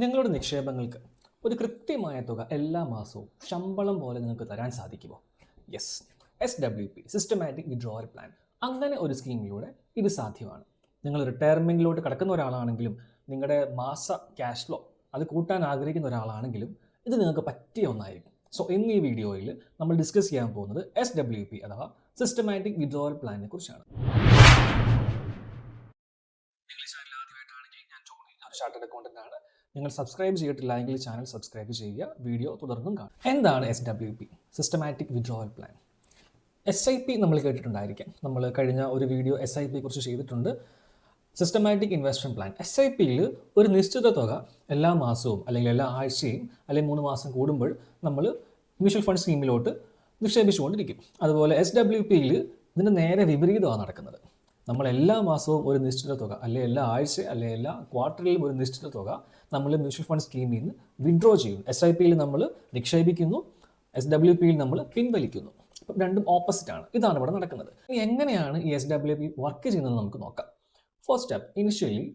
നിങ്ങളുടെ നിക്ഷേപങ്ങൾക്ക് ഒരു കൃത്യമായ തുക എല്ലാ മാസവും ശമ്പളം പോലെ നിങ്ങൾക്ക് തരാൻ സാധിക്കുമോ? Yes, SWP systematic withdrawal plan. അങ്ങനെ ഒരു സ്കീമിലൂടെ ഇത് സാധ്യമാണ്. നിങ്ങൾ റിട്ടയർമെൻറ്റിലോട്ട് കിടക്കുന്ന ഒരാളാണെങ്കിലും നിങ്ങളുടെ മാസ ക്യാഷ് ഫ്ലോ അത് കൂട്ടാൻ ആഗ്രഹിക്കുന്ന ഒരാളാണെങ്കിലും ഇത് നിങ്ങൾക്ക് പറ്റിയ ഒന്നായിരിക്കും. സോ ഇന്ന് ഈ വീഡിയോയിൽ നമ്മൾ ഡിസ്കസ് ചെയ്യാൻ പോകുന്നത് SWP അഥവാ സിസ്റ്റമാറ്റിക് വിഡ്രോവൽ പ്ലാനിനെ കുറിച്ചാണ്. ചാർട്ടേഡ് അക്കൗണ്ടന്റ് ആണ്. നിങ്ങൾ സബ്സ്ക്രൈബ് ചെയ്തിട്ടില്ല എങ്കിൽ ചാനൽ സബ്സ്ക്രൈബ് ചെയ്യുക, വീഡിയോ തുടർന്നും കാണും. എന്താണ് SWP systematic withdrawal plan? SIP നമ്മൾ കേട്ടിട്ടുണ്ടായിരിക്കാം. നമ്മൾ കഴിഞ്ഞ ഒരു വീഡിയോ SIP കുറിച്ച് ചെയ്തിട്ടുണ്ട്. സിസ്റ്റമാറ്റിക് ഇൻവെസ്റ്റ്മെൻറ്റ് പ്ലാൻ SIPയിൽ ഒരു നിശ്ചിത തുക എല്ലാ മാസവും അല്ലെങ്കിൽ എല്ലാ ആഴ്ചയും അല്ലെങ്കിൽ 3 മാസം കൂടുമ്പോൾ നമ്മൾ മ്യൂച്വൽ ഫണ്ട് സ്കീമിലോട്ട് നിക്ഷേപിച്ചുകൊണ്ടിരിക്കും. അതുപോലെ SWPയിൽ ഇതിന് നേരെ വിപരീതമാണ് നടക്കുന്നത്. നമ്മൾ എല്ലാ മാസവും ഒരു നിശ്ചിത തുക അല്ലെങ്കിൽ എല്ലാ ആഴ്ച അല്ലെങ്കിൽ എല്ലാ ക്വാർട്ടറിലും ഒരു നിശ്ചിത തുക നമ്മൾ മ്യൂച്വൽ ഫണ്ട് സ്കീമിൽ നിന്ന് വിഡ്രോ ചെയ്യും. SIPയിൽ നമ്മൾ നിക്ഷേപിക്കുന്നു, SWPയിൽ നമ്മൾ പിൻവലിക്കുന്നു. അപ്പം രണ്ടും ഓപ്പോസിറ്റ് ആണ്. ഇതാണ് ഇവിടെ നടക്കുന്നത്. ഇനി എങ്ങനെയാണ് ഈ SWP വർക്ക് ചെയ്യുന്നത് നമുക്ക് നോക്കാം. ഫസ്റ്റ് സ്റ്റെപ്പ്, ഇനിഷ്യലി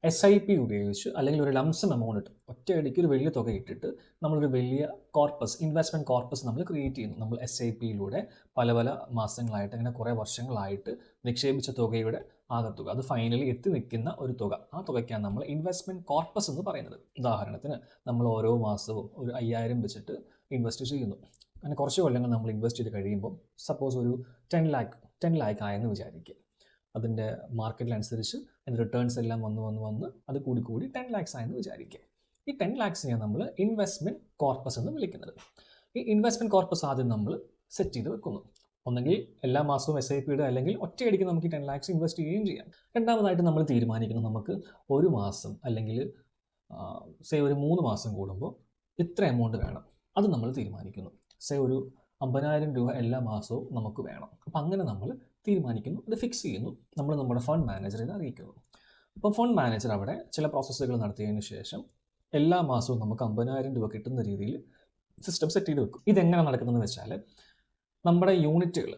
SIP ഉപയോഗിച്ച് അല്ലെങ്കിൽ ഒരു ലംസം എമൗണ്ട് ഇട്ട് ഒറ്റയടിക്ക് ഒരു വലിയ തുക ഇട്ടിട്ട് നമ്മളൊരു വലിയ കോർപ്പസ്, ഇൻവെസ്റ്റ്മെൻറ്റ് കോർപ്പസ് നമ്മൾ ക്രിയേറ്റ് ചെയ്യുന്നു. നമ്മൾ SIPയിലൂടെ പല പല മാസങ്ങളായിട്ട് അങ്ങനെ കുറേ വർഷങ്ങളായിട്ട് നിക്ഷേപിച്ച തുകയുടെ ആകത്തുക, അത് ഫൈനലി എത്തി നിൽക്കുന്ന ഒരു തുക, ആ തുകയ്ക്കാണ് നമ്മൾ ഇൻവെസ്റ്റ്മെൻറ്റ് കോർപ്പസ് എന്ന് പറയുന്നത്. ഉദാഹരണത്തിന് നമ്മൾ ഓരോ മാസവും ഒരു 5000 വെച്ചിട്ട് ഇൻവെസ്റ്റ് ചെയ്യുന്നു. അങ്ങനെ കുറച്ച് കൊല്ലങ്ങൾ നമ്മൾ ഇൻവെസ്റ്റ് ചെയ്ത് കഴിയുമ്പോൾ സപ്പോസ് ഒരു 10 ലാക്ക് ആയെന്ന് വിചാരിക്കുക. അതിൻ്റെ മാർക്കറ്റിനനുസരിച്ച് അതിൻ്റെ റിട്ടേൺസ് എല്ലാം വന്ന് അത് കൂടി 10 ലാക്സ് ആയെന്ന് വിചാരിക്കുക. ഈ 10 ലാക്സിനെയാണ് നമ്മൾ ഇൻവെസ്റ്റ്മെൻറ്റ് കോർപ്പസ് എന്ന് വിളിക്കുന്നത്. ഈ ഇൻവെസ്റ്റ്മെൻറ്റ് കോർപ്പസ് ആദ്യം നമ്മൾ സെറ്റ് ചെയ്ത് വെക്കുന്നു. ഒന്നെങ്കിൽ എല്ലാ മാസവും SIPയുടെ അല്ലെങ്കിൽ ഒറ്റയടിക്ക് നമുക്ക് 10 ലാക്സ് ഇൻവെസ്റ്റ് ചെയ്യുകയും ചെയ്യാം. രണ്ടാമതായിട്ട് നമ്മൾ തീരുമാനിക്കുന്നത് നമുക്ക് ഒരു മാസം അല്ലെങ്കിൽ ഒരു 3 മാസം കൂടുമ്പോൾ ഇത്ര എമൗണ്ട് വേണം, അത് നമ്മൾ തീരുമാനിക്കുന്നു. ഒരു 50,000 രൂപ എല്ലാ മാസവും നമുക്ക് വേണം. അപ്പം അങ്ങനെ നമ്മൾ തീരുമാനിക്കുന്നു, അത് ഫിക്സ് ചെയ്യുന്നു, നമ്മൾ നമ്മുടെ ഫണ്ട് മാനേജറെ അറിയിക്കുന്നു. അപ്പോൾ ഫണ്ട് മാനേജർ അവിടെ ചില പ്രോസസ്സുകൾ നടത്തിയതിന് ശേഷം എല്ലാ മാസവും നമുക്ക് 50,000 രൂപ കിട്ടുന്ന രീതിയിൽ സിസ്റ്റം സെറ്റ് ചെയ്ത് വെക്കും. ഇതെങ്ങനെ നടക്കുന്നതെന്ന് വെച്ചാൽ നമ്മുടെ യൂണിറ്റുകൾ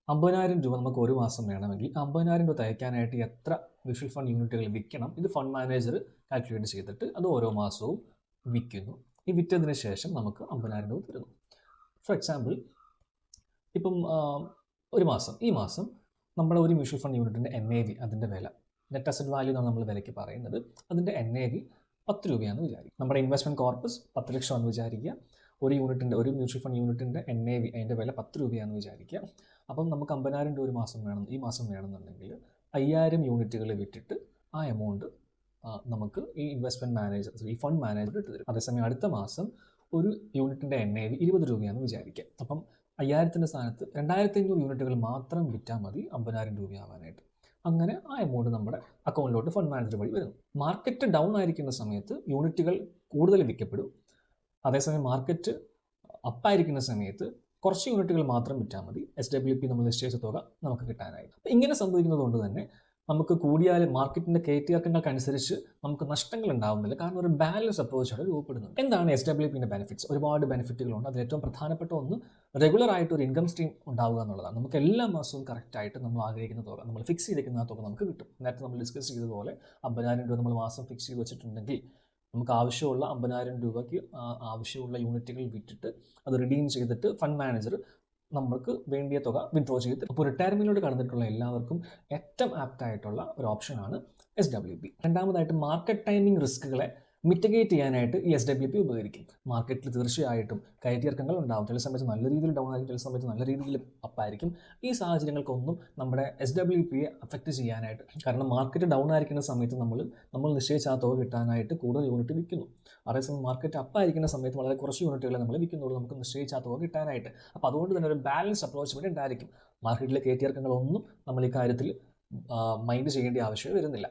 50,000 രൂപ നമുക്ക് ഒരു മാസം വേണമെങ്കിൽ 50,000 രൂപ തയ്ക്കാനായിട്ട് എത്ര മ്യൂച്വൽ ഫണ്ട് യൂണിറ്റുകൾ വിൽക്കണം, ഇത് ഫണ്ട് മാനേജർ കാൽക്കുലേറ്റ് ചെയ്തിട്ട് അത് ഓരോ മാസവും വിൽക്കുന്നു. ഈ വിറ്റതിന് ശേഷം നമുക്ക് 50,000 രൂപ തരുന്നു. ഫോർ എക്സാമ്പിൾ, ഇപ്പം ഈ മാസം നമ്മുടെ ഒരു മ്യൂച്വൽ ഫണ്ട് യൂണിറ്റിൻ്റെ NAV, അതിൻ്റെ വില, നെറ്റ് അസറ്റ് വാല്യൂ എന്നാണ് നമ്മൾ വിലയ്ക്ക് പറയുന്നത്, അതിൻ്റെ NAV 10 രൂപയാണെന്ന് വിചാരിക്കും. നമ്മുടെ ഇൻവെസ്റ്റ്മെൻറ്റ് കോർപ്പസ് 10 ലക്ഷമാണെന്ന് വിചാരിക്കുക. ഒരു മ്യൂച്വൽ ഫണ്ട് യൂണിറ്റിൻ്റെ NAV, അതിൻ്റെ വില 10 രൂപയാണെന്ന് വിചാരിക്കുക. അപ്പം നമുക്ക് 50,000 രൂപ ഈ മാസം വേണമെന്നുണ്ടെങ്കിൽ 5000 യൂണിറ്റുകൾ വിറ്റിട്ട് ആ എമൗണ്ട് നമുക്ക് ഈ ഇൻവെസ്റ്റ്മെൻറ്റ് മാനേജർ, ഈ ഫണ്ട് മാനേജർ ഇട്ട് തരും. അതേസമയം അടുത്ത മാസം ഒരു യൂണിറ്റിൻ്റെ NAV 20 രൂപയാണെന്ന് വിചാരിക്കുക. അപ്പം 5000ൻ്റെ സ്ഥാനത്ത് 2500 യൂണിറ്റുകൾ മാത്രം വിറ്റാൽ മതി 50,000 രൂപയാവാനായിട്ട്. അങ്ങനെ ആ എമൗണ്ട് നമ്മുടെ അക്കൗണ്ടിലോട്ട് ഫണ്ട് മാനേജർ വഴി വരുന്നു. മാർക്കറ്റ് ഡൗൺ ആയിരിക്കുന്ന സമയത്ത് യൂണിറ്റുകൾ കൂടുതൽ വിൽക്കപ്പെടും. അതേസമയം മാർക്കറ്റ് അപ്പായിരിക്കുന്ന സമയത്ത് കുറച്ച് യൂണിറ്റുകൾ മാത്രം വിറ്റാൽ മതി SWP നമ്മൾ നിശ്ചയിച്ച തുക നമുക്ക് കിട്ടാനായിട്ട്. അപ്പം ഇങ്ങനെ സംഭവിക്കുന്നത് കൊണ്ട് തന്നെ നമുക്ക് കൂടിയാൽ മാർക്കറ്റിൻ്റെ കയറ്റിറക്കങ്ങൾക്കനുസരിച്ച് നമുക്ക് നഷ്ടങ്ങൾ ഉണ്ടാവുന്നില്ല. കാരണം ഒരു ബാലൻസ് അപ്രോച്ച് അവിടെ രൂപപ്പെടുന്നുണ്ട്. എന്താണ് SWPൻ്റെ ബെനിഫിറ്റ്സ്? ഒരുപാട് ബെനിഫിറ്റുകളുണ്ട്. അതിൽ ഏറ്റവും പ്രധാനപ്പെട്ട ഒന്ന് റെഗുലർ ആയിട്ട് ഒരു ഇൻകം സ്ട്രീം ഉണ്ടാവുക എന്നുള്ളതാണ്. നമുക്ക് എല്ലാ മാസവും കറക്റ്റായിട്ട് നമ്മൾ ആഗ്രഹിക്കുന്ന തുക, നമ്മൾ ഫിക്സ് ചെയ്തിരിക്കുന്ന ആ തുക നമുക്ക് കിട്ടും. നേരത്തെ നമ്മൾ ഡിസ്കസ് ചെയ്തതുപോലെ 50,000 രൂപ നമ്മൾ മാസം ഫിക്സ് ചെയ്ത് വെച്ചിട്ടുണ്ടെങ്കിൽ നമുക്ക് ആവശ്യമുള്ള 50,000 രൂപയ്ക്ക് ആവശ്യമുള്ള യൂണിറ്റുകൾ വിറ്റിട്ട് അത് റിഡീം ചെയ്തിട്ട് ഫണ്ട് മാനേജർ നമുക്ക് വേണ്ടിയ തുക വിഡ്രോ ചെയ്ത്. അപ്പോൾ റിട്ടയർമെൻറ്റിലോട്ട് കടന്നിട്ടുള്ള എല്ലാവർക്കും ഏറ്റവും ആപ്റ്റായിട്ടുള്ള ഒരു ഓപ്ഷനാണ് SWP. രണ്ടാമതായിട്ട് മാർക്കറ്റ് ടൈമിംഗ് റിസ്കുകളെ മിറ്റിഗേറ്റ് ചെയ്യാനായിട്ട് ഈ SWP ഉപകരിക്കും. മാർക്കറ്റിൽ തീർച്ചയായിട്ടും കയറ്റിറക്കങ്ങൾ ഉണ്ടാകും. ചില സമയത്ത് നല്ല രീതിയിൽ ഡൗൺ ആയിരിക്കും, ചില സമയത്ത് നല്ല രീതിയിൽ അപ്പായിരിക്കും. ഈ സാഹചര്യങ്ങൾക്കൊന്നും നമ്മുടെ SWPയെ അഫക്റ്റ് ചെയ്യാനായിട്ട്, കാരണം മാർക്കറ്റ് ഡൗൺ ആയിരിക്കുന്ന സമയത്ത് നമ്മൾ നിശ്ചയിച്ച ആ തുക കിട്ടാനായിട്ട് കൂടുതൽ യൂണിറ്റ് വിൽക്കുന്നു. അതേസമയം മാർക്കറ്റ് അപ്പായിരിക്കുന്ന സമയത്ത് വളരെ കുറച്ച് യൂണിറ്റുകളെ നമ്മൾ വിൽക്കുന്നുള്ളൂ നമുക്ക് നിശ്ചയിച്ച ആ തുക കിട്ടാനായിട്ട്. അപ്പോൾ അതുകൊണ്ട് തന്നെ ഒരു ബാലൻസ് അപ്രോച്ച് ഇവിടെ ഉണ്ടായിരിക്കും. മാർക്കറ്റിലെ കയറ്റിറക്കങ്ങളൊന്നും നമ്മൾ ഈ കാര്യത്തിൽ മൈൻഡ് ചെയ്യേണ്ട ആവശ്യം വരുന്നില്ല.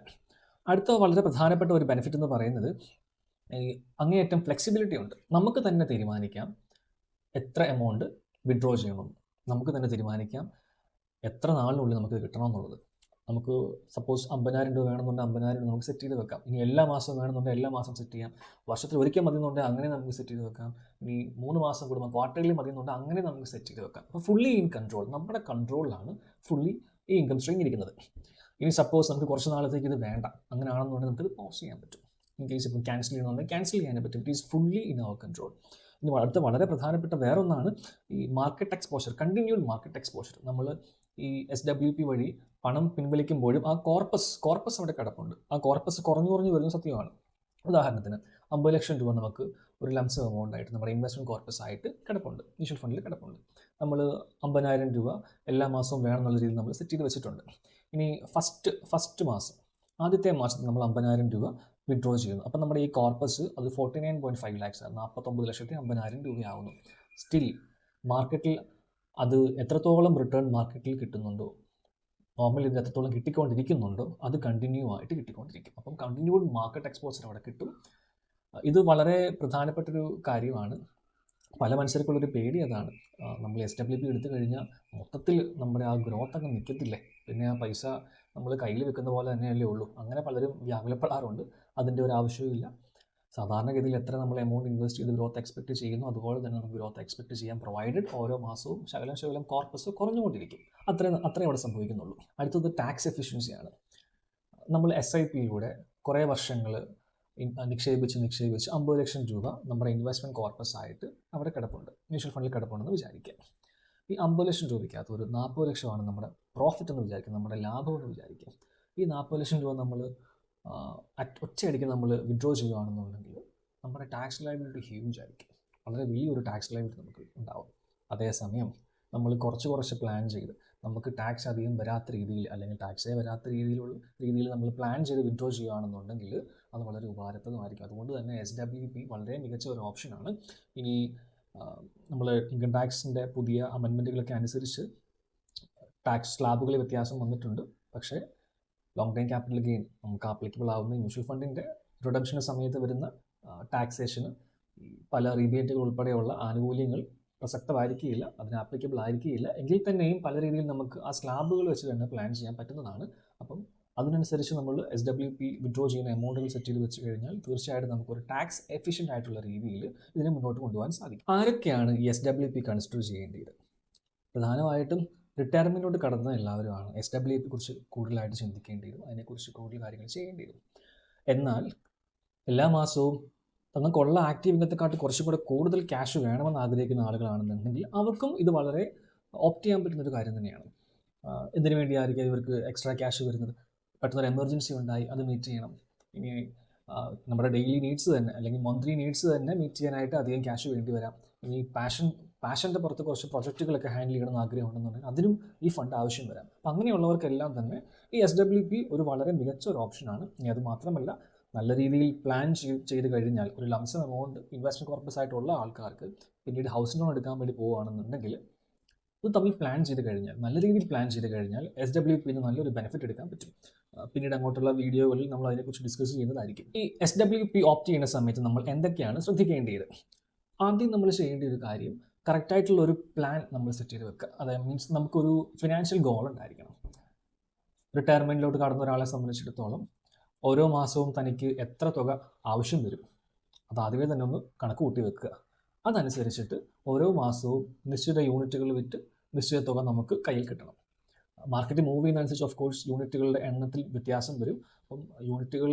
അടുത്ത വളരെ പ്രധാനപ്പെട്ട ഒരു ബെനിഫിറ്റ് എന്ന് പറയുന്നത് അങ്ങേയറ്റം ഫ്ലെക്സിബിലിറ്റി ഉണ്ട്. നമുക്ക് തന്നെ തീരുമാനിക്കാം എത്ര എമൗണ്ട് വിഡ്രോ ചെയ്യണം, നമുക്ക് തന്നെ തീരുമാനിക്കാം എത്ര നാളിനുള്ളിൽ നമുക്ക് കിട്ടണമെന്നുള്ളത്. നമുക്ക് സപ്പോസ് 50,000 രൂപ വേണമെന്നുണ്ടെങ്കിൽ 50,000 രൂപ നമുക്ക് സെറ്റ് ചെയ്ത് വെക്കാം. ഇനി എല്ലാ മാസവും വേണമെന്നുണ്ടെങ്കിൽ എല്ലാ മാസം സെറ്റ് ചെയ്യാം. വർഷത്തിൽ ഒരിക്കൽ മതി എന്നുണ്ടെങ്കിൽ അങ്ങനെ നമുക്ക് സെറ്റ് ചെയ്ത് വെക്കാം. ഇനി 3 മാസം കൂടുമ്പോൾ ക്വാർട്ടർലി മതി എന്നുണ്ടെങ്കിൽ അങ്ങനെ നമുക്ക് സെറ്റ് ചെയ്ത് വെക്കാം. അപ്പോൾ ഫുള്ളി ഇൻ കൺട്രോൾ, നമ്മുടെ കൺട്രോളിലാണ് ഫുള്ളി ഈ ഇൻകം സ്ട്രീം ഇരിക്കുന്നത്. ഇനി സപ്പോസ് നമുക്ക് കുറച്ച് നാളത്തേക്ക് ഇത് വേണ്ട, അങ്ങനെയാണെന്നുണ്ടെങ്കിൽ നമുക്കിത് പോസ് ചെയ്യാൻ പറ്റും. ഇൻ കേസ് ഇപ്പം ക്യാൻസൽ ചെയ്യണമെന്നുണ്ടെങ്കിൽ ക്യാൻസൽ ചെയ്യാൻ പറ്റും. It is fully in our control. ഇനി അടുത്ത വളരെ പ്രധാനപ്പെട്ട വേറൊന്നാണ് ഈ market exposure, continued market exposure. നമ്മൾ ഈ SWP വഴി പണം പിൻവലിക്കുമ്പോഴും ആ കോർപ്പസ് അവിടെ കിടപ്പുണ്ട്. ആ കോർപ്പസ് കുറഞ്ഞു വരുന്ന സത്യമാണ്. ഉദാഹരണത്തിന് 50 ലക്ഷം രൂപ നമുക്ക് ഒരു ലംസം എമൗണ്ട് ആയിട്ട് നമ്മുടെ ഇൻവെസ്റ്റ്മെൻറ്റ് കോർപ്പസ് ആയിട്ട് കിടപ്പുണ്ട്, മ്യൂച്വൽ ഫണ്ടിൽ കിടപ്പുണ്ട്. നമ്മൾ 50,000 രൂപ എല്ലാ മാസവും വേണമെന്നുള്ള രീതിയിൽ നമ്മൾ സെറ്റ് ചെയ്ത് വെച്ചിട്ടുണ്ട്. ഇനി ഫസ്റ്റ് മാസം, ആദ്യത്തെ മാസത്തിൽ നമ്മൾ 50,000 രൂപ വിഡ്രോ ചെയ്യുന്നു. അപ്പം നമ്മുടെ ഈ കോർപ്പസ് അത് 49.5 lakhs ആണ്, 49,50,000 രൂപയാവുന്നു. സ്റ്റിൽ മാർക്കറ്റിൽ അത് എത്രത്തോളം റിട്ടേൺ മാർക്കറ്റിൽ കിട്ടുന്നുണ്ടോ, നോർമലി ഇത് എത്രത്തോളം കിട്ടിക്കൊണ്ടിരിക്കുന്നുണ്ടോ അത് കണ്ടിന്യൂ ആയിട്ട് കിട്ടിക്കൊണ്ടിരിക്കും. അപ്പം കണ്ടിന്യൂഡ് മാർക്കറ്റ് എക്സ്പോഷർ അവിടെ കിട്ടും. ഇത് വളരെ പ്രധാനപ്പെട്ടൊരു കാര്യമാണ്. പല മനുഷ്യർക്കുള്ളൊരു പേടി അതാണ്. നമ്മൾ SWP എടുത്തു കഴിഞ്ഞാൽ മൊത്തത്തിൽ നമ്മുടെ ആ ഗ്രോത്ത് അങ്ങ് നിൽക്കത്തില്ലേ, പിന്നെ ആ പൈസ നമ്മൾ കയ്യിൽ വെക്കുന്ന പോലെ തന്നെയല്ലേ ഉള്ളൂ. അങ്ങനെ പലരും വ്യാകുലപ്പെടാറുണ്ട്. അതിൻ്റെ ഒരു ആവശ്യവുമില്ല. സാധാരണഗതിയിൽ എത്ര നമ്മൾ എമൗണ്ട് ഇൻവെസ്റ്റ് ചെയ്ത് ഗ്രോത്ത് എക്സ്പെക്റ്റ് ചെയ്യുന്നു അതുപോലെ തന്നെ നമുക്ക് ഗ്രോത്ത് എക്സ്പെക്റ്റ് ചെയ്യാൻ, പ്രൊവൈഡഡ് ഓരോ മാസവും ശകലം കോർപ്പസ് കുറഞ്ഞുകൊണ്ടിരിക്കും. അത്രേ അവിടെ സംഭവിക്കുന്നുള്ളൂ. അടുത്തത് ടാക്സ് എഫിഷ്യൻസിയാണ്. നമ്മൾ SIPയിലൂടെ കുറേ വർഷങ്ങൾ നിക്ഷേപിച്ച് 50 ലക്ഷം രൂപ നമ്മുടെ ഇൻവെസ്റ്റ്മെൻറ്റ് കോർപ്പസ് ആയിട്ട് അവിടെ കിടപ്പുണ്ട്, മ്യൂച്വൽ ഫണ്ടിൽ കിടപ്പുണ്ടെന്ന് വിചാരിക്കുക. ഈ 50 ലക്ഷം രൂപയ്ക്കകത്ത് ഒരു 40 ലക്ഷമാണ് നമ്മുടെ പ്രോഫിറ്റ് എന്ന് വിചാരിക്കുക, നമ്മുടെ ലാഭം എന്ന് വിചാരിക്കുക. ഈ 40 ലക്ഷം രൂപ നമ്മൾ ഒറ്റയടിക്ക് നമ്മൾ വിഡ്രോ ചെയ്യുകയാണെന്നുണ്ടെങ്കിൽ നമ്മുടെ ടാക്സ് ലയബിലിറ്റി ഹ്യൂജ് ആയിരിക്കും. വളരെ വലിയൊരു ടാക്സ് ലയബിലിറ്റി നമുക്ക് ഉണ്ടാവും. അതേസമയം നമ്മൾ കുറച്ച് പ്ലാൻ ചെയ്ത് നമുക്ക് ടാക്സ് അധികം വരാത്ത രീതിയിൽ, അല്ലെങ്കിൽ ടാക്സേ വരാത്ത രീതിയിൽ നമ്മൾ പ്ലാൻ ചെയ്ത് വിഡ്രോ ചെയ്യുകയാണെന്നുണ്ടെങ്കിൽ അത് വളരെ ഉപകാരപ്രദമായിരിക്കും. അതുകൊണ്ട് തന്നെ SWP വളരെ മികച്ച ഒരു ഓപ്ഷനാണ്. ഇനി നമ്മൾ ഇൻകം ടാക്സിൻ്റെ പുതിയ അമെൻമെൻറ്റുകളൊക്കെ അനുസരിച്ച് ടാക്സ് സ്ലാബുകളിൽ വ്യത്യാസം വന്നിട്ടുണ്ട്. പക്ഷേ ലോങ് ടൈം ക്യാപിറ്റൽ ഗെയിൻ നമുക്ക് ആപ്ലിക്കബിൾ ആവുന്ന മ്യൂച്വൽ ഫണ്ടിൻ്റെ റിഡംഷന് സമയത്ത് വരുന്ന ടാക്സേഷന് പല റീബേറ്റുകൾ ഉൾപ്പെടെയുള്ള ആനുകൂല്യങ്ങൾ പ്രസക്തമായിരിക്കുകയില്ല, അതിന് ആപ്ലിക്കബിൾ ആയിരിക്കുകയില്ല. എങ്കിൽ തന്നെയും പല രീതിയിൽ നമുക്ക് ആ സ്ലാബുകൾ വെച്ച് തന്നെ പ്ലാൻ ചെയ്യാൻ പറ്റുന്നതാണ്. അപ്പം അതിനനുസരിച്ച് നമ്മൾ SWP വിഡ്രോ ചെയ്യുന്ന എമൗണ്ടുകൾ സെറ്റ് ചെയ്ത് വെച്ച് കഴിഞ്ഞാൽ തീർച്ചയായിട്ടും നമുക്കൊരു ടാക്സ് എഫിഷ്യൻ്റ് ആയിട്ടുള്ള രീതിയിൽ ഇതിനെ മുന്നോട്ട് കൊണ്ടുപോകാൻ സാധിക്കും. ആരൊക്കെയാണ് ഈ SWP കൺസിഡർ ചെയ്യേണ്ടത്? പ്രധാനമായിട്ടും റിട്ടയർമെൻറ്റിലോട്ട് കടന്ന എല്ലാവരുമാണ് SWP കുറിച്ച് കൂടുതലായിട്ട് ചിന്തിക്കേണ്ടത്, അതിനെക്കുറിച്ച് കൂടുതൽ കാര്യങ്ങൾ ചെയ്യേണ്ടത്. എന്നാൽ എല്ലാ മാസവും തങ്ങൾക്കുള്ള ആക്റ്റീവ് ഇൻകത്തെക്കാട്ട് കുറച്ചും കൂടെ കൂടുതൽ ക്യാഷ് വേണമെന്ന് ആഗ്രഹിക്കുന്ന ആളുകളാണെന്നുണ്ടെങ്കിൽ അവർക്കും ഇത് വളരെ ഓപ്റ്റ് ചെയ്യാൻ പറ്റുന്നൊരു കാര്യം തന്നെയാണ്. എന്തിനു വേണ്ടിയായിരിക്കും ഇവർക്ക് എക്സ്ട്രാ ക്യാഷ് വരുന്നത്? പെട്ടെന്നൊരു എമർജൻസി ഉണ്ടായി, അത് മീറ്റ് ചെയ്യണം. ഇനി നമ്മുടെ ഡെയിലി നീഡ്സ് തന്നെ അല്ലെങ്കിൽ മന്ത്ലി നീഡ്സ് തന്നെ മീറ്റ് ചെയ്യാനായിട്ട് അധികം ക്യാഷ് വേണ്ടി വരാം. ഇനി പാഷൻ്റെ പുറത്ത് കുറച്ച് പ്രൊജക്റ്റുകളൊക്കെ ഹാൻഡിൽ ചെയ്യണമെന്ന് ആഗ്രഹമുണ്ടെന്നുണ്ടെങ്കിൽ അതിനും ഈ ഫണ്ട് ആവശ്യം വരാം. അപ്പം അങ്ങനെയുള്ളവർക്കെല്ലാം തന്നെ ഈ SWP ഒരു വളരെ മികച്ച ഒരു ഓപ്ഷനാണ്. ഇനി അത് മാത്രമല്ല, നല്ല രീതിയിൽ പ്ലാൻ ചെയ്ത് കഴിഞ്ഞാൽ ഒരു ലംസം എമൗണ്ട് ഇൻവെസ്റ്റ്മെൻറ്റ് കോർപ്പസ് ആയിട്ടുള്ള ആൾക്കാർക്ക് പിന്നീട് ഹൗസിംഗ് ലോൺ എടുക്കാൻ വേണ്ടി പോവുകയാണെന്നുണ്ടെങ്കിൽ ഇത് തമ്മിൽ പ്ലാൻ ചെയ്ത് കഴിഞ്ഞാൽ, നല്ല രീതിയിൽ പ്ലാൻ ചെയ്ത് കഴിഞ്ഞാൽ SWPന്ന് നല്ലൊരു ബെനിഫിറ്റ് എടുക്കാൻ പറ്റും. പിന്നീട് അങ്ങോട്ടുള്ള വീഡിയോകളിൽ നമ്മൾ അതിനെക്കുറിച്ച് ഡിസ്കസ് ചെയ്യുന്നതായിരിക്കും. ഈ SWP ഓപ്റ്റ് ചെയ്യുന്ന സമയത്ത് നമ്മൾ എന്തൊക്കെയാണ് ശ്രദ്ധിക്കേണ്ടത്? ആദ്യം നമ്മൾ ചെയ്യേണ്ട ഒരു കാര്യം, കറക്റ്റായിട്ടുള്ള ഒരു പ്ലാൻ നമ്മൾ സെറ്റ് ചെയ്ത് വെക്കുക. അതായത് മീൻസ് നമുക്കൊരു ഫിനാൻഷ്യൽ ഗോൾ ഉണ്ടായിരിക്കണം. റിട്ടയർമെൻറ്റിലോട്ട് കടന്ന ഒരാളെ സംബന്ധിച്ചിടത്തോളം ഓരോ മാസവും തനിക്ക് എത്ര തുക ആവശ്യം വരും അത് ആദ്യമേ തന്നെ ഒന്ന് കണക്ക് കൂട്ടി വെക്കുക. അതനുസരിച്ചിട്ട് ഓരോ മാസവും നിശ്ചിത യൂണിറ്റുകൾ വിറ്റ് നിശ്ചിത തുക നമുക്ക് കയ്യിൽ കിട്ടണം. മാർക്കറ്റ് മൂവ് ചെയ്യുന്നതനുസരിച്ച് ഓഫ് കോഴ്സ് യൂണിറ്റുകളുടെ എണ്ണത്തിൽ വ്യത്യാസം വരും. അപ്പം യൂണിറ്റുകൾ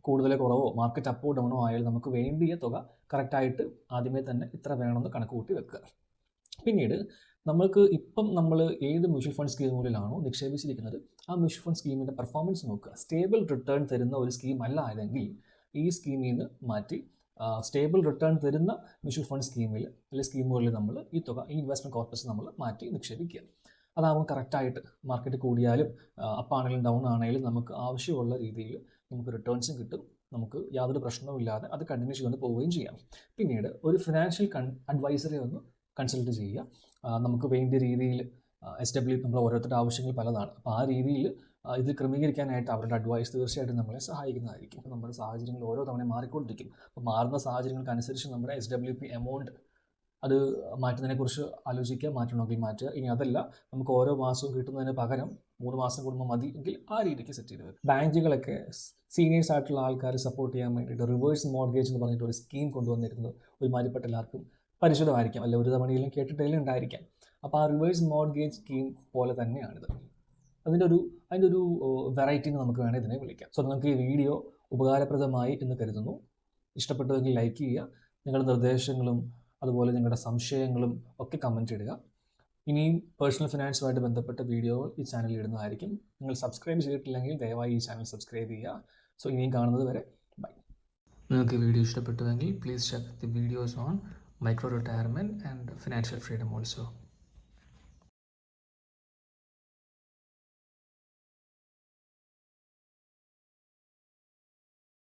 കൂടുതലോ കുറവോ മാർക്കറ്റ് അപ്പോ ഡൗണോ ആയാൽ നമുക്ക് വേണ്ടിയ തുക കറക്റ്റായിട്ട് ആദ്യമേ തന്നെ ഇത്ര വേണമെന്ന് കണക്ക് കൂട്ടി വെക്കുക. പിന്നീട് നമ്മൾക്ക് നമ്മൾ ഏത് മ്യൂച്വൽ ഫണ്ട് സ്കീമുകളിലാണോ നിക്ഷേപിച്ചിരിക്കുന്നത് ആ മ്യൂച്വൽ ഫണ്ട് സ്കീമിൻ്റെ പെർഫോമൻസ് നോക്കുക. സ്റ്റേബിൾ റിട്ടേൺ തരുന്ന ഒരു സ്കീം അല്ല ആയതെങ്കിൽ ഈ സ്കീമിൽ നിന്ന് മാറ്റി സ്റ്റേബിൾ റിട്ടേൺ തരുന്ന മ്യൂച്വൽ ഫണ്ട് സ്കീമുകളിൽ നമ്മൾ ഈ ഇൻവെസ്റ്റ്മെൻറ്റ് കോർപ്പസ് നമ്മൾ മാറ്റി നിക്ഷേപിക്കുക. അതാകുമ്പോൾ കറക്റ്റായിട്ട് മാർക്കറ്റ് കൂടിയാലും അപ്പാണെങ്കിലും ഡൗൺ ആണെങ്കിലും നമുക്ക് ആവശ്യമുള്ള രീതിയിൽ നമുക്ക് റിട്ടേൺസും കിട്ടും. നമുക്ക് യാതൊരു പ്രശ്നവുമില്ലാതെ അത് കണ്ടിന്യൂ ചെയ്തുകൊണ്ട് പോവുകയും ചെയ്യാം. പിന്നീട് ഒരു ഫിനാൻഷ്യൽ അഡ്വൈസറെ ഒന്ന് കൺസൾട്ട് ചെയ്യുക. നമുക്ക് വേണ്ട രീതിയിൽ SWP നമ്മൾ ഓരോരുത്തരുടെ ആവശ്യങ്ങൾ പലതാണ്. അപ്പോൾ ആ രീതിയിൽ ഇത് ക്രമീകരിക്കാനായിട്ട് അവരുടെ അഡ്വൈസ് തീർച്ചയായിട്ടും നമ്മളെ സഹായിക്കുന്നതായിരിക്കും. നമ്മുടെ സാഹചര്യങ്ങൾ ഓരോ തവണ മാറിക്കൊണ്ടിരിക്കും. അപ്പോൾ മാറുന്ന സാഹചര്യങ്ങൾക്കനുസരിച്ച് നമ്മുടെ SWP എമൗണ്ട് അത് മാറ്റുന്നതിനെക്കുറിച്ച് ആലോചിക്കുക, മാറ്റണമെങ്കിൽ മാറ്റുക. ഇനി അതല്ല നമുക്ക് ഓരോ മാസവും കിട്ടുന്നതിന് പകരം 3 മാസം കൂടുമ്പോൾ മതി എങ്കിൽ ആ രീതിക്ക് സെറ്റ് ചെയ്ത് വരും. ബാങ്കുകളൊക്കെ സീനിയേഴ്സ് ആയിട്ടുള്ള ആൾക്കാർ സപ്പോർട്ട് ചെയ്യാൻ വേണ്ടിയിട്ട് റിവേഴ്സ് മോർഗേജ് എന്ന് പറഞ്ഞിട്ട് ഒരു സ്കീം കൊണ്ടുവന്നിരുന്നത് ഒരുമാതിരിപ്പെട്ട എല്ലാവർക്കും പരിചിതമായിരിക്കാം, അല്ല ഒരു തവണയിലും കേട്ടിട്ടെങ്കിലും ഉണ്ടായിരിക്കാം. അപ്പോൾ ആ റിവേഴ്സ് മോർഗേജ് സ്കീം പോലെ തന്നെയാണിത്. അതിൻ്റെ ഒരു വെറൈറ്റി എന്ന് നമുക്ക് വേണമെങ്കിൽ ഇതിനെ വിളിക്കാം. സോ നിങ്ങൾക്ക് ഈ വീഡിയോ ഉപകാരപ്രദമായി എന്ന് കരുതുന്നു. ഇഷ്ടപ്പെട്ടുവെങ്കിൽ ലൈക്ക് ചെയ്യുക. നിങ്ങളുടെ നിർദ്ദേശങ്ങളും അതുപോലെ നിങ്ങളുടെ സംശയങ്ങളും ഒക്കെ കമൻറ്റ് ഇടുക. ഇനിയും പേഴ്സണൽ ഫിനാൻസുമായിട്ട് ബന്ധപ്പെട്ട വീഡിയോകൾ ഈ ചാനലിൽ ഇടുന്നതായിരിക്കും. നിങ്ങൾ സബ്സ്ക്രൈബ് ചെയ്തിട്ടില്ലെങ്കിൽ ദയവായി ഈ ചാനൽ സബ്സ്ക്രൈബ് ചെയ്യുക. സോ ഇനിയും കാണുന്നത് വരെ ബൈ. നിങ്ങൾക്ക് വീഡിയോ ഇഷ്ടപ്പെട്ടുവെങ്കിൽ please check the videos on micro retirement and financial freedom also.